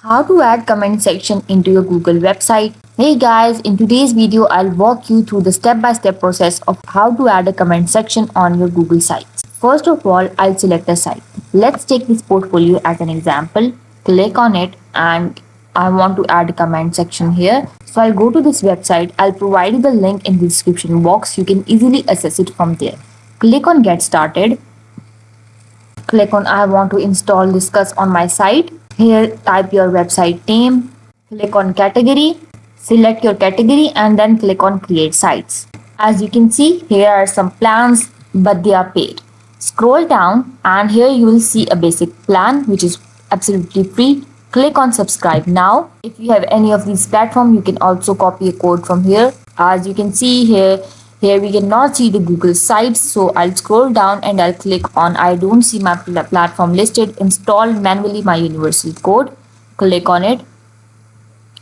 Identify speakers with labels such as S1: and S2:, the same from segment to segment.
S1: How to add comment section into your Google website. Hey guys, in today's video I'll walk you through the step-by-step process of how to add a comment section on your Google sites. First of all, I'll select a site. Let's take this portfolio as an example. Click on it and I want to add a comment section here. So I'll go to this website. I'll provide you the link in the description box. You can easily access it from there. Click on get started. Click on I want to install Disqus on my site. Here type your website name, click on category, select your category and then click on create sites. As you can see, here are some plans but they are paid. Scroll down and here you will see a basic plan which is absolutely free. Click on subscribe now. If you have any of these platforms, you can also copy a code from here. As you can see here we cannot see the Google sites, so I'll scroll down and I'll click on I don't see my platform listed. Install manually my universal code. Click on it.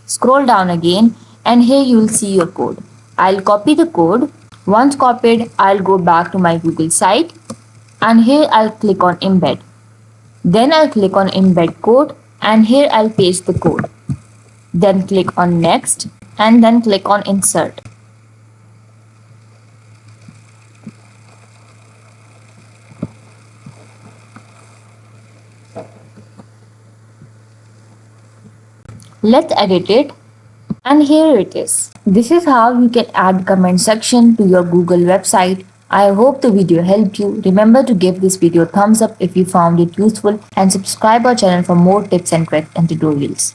S1: Scroll down again and here you will see your code. I'll copy the code. Once copied, I'll go back to my Google site and here I'll click on embed. Then I'll click on embed code and here I'll paste the code. Then click on next and then click on insert. Let's edit it and here it is. This is how you can add comment section to your Google website. I hope the video helped you. Remember to give this video a thumbs up if you found it useful and subscribe our channel for more tips and tricks and tutorials.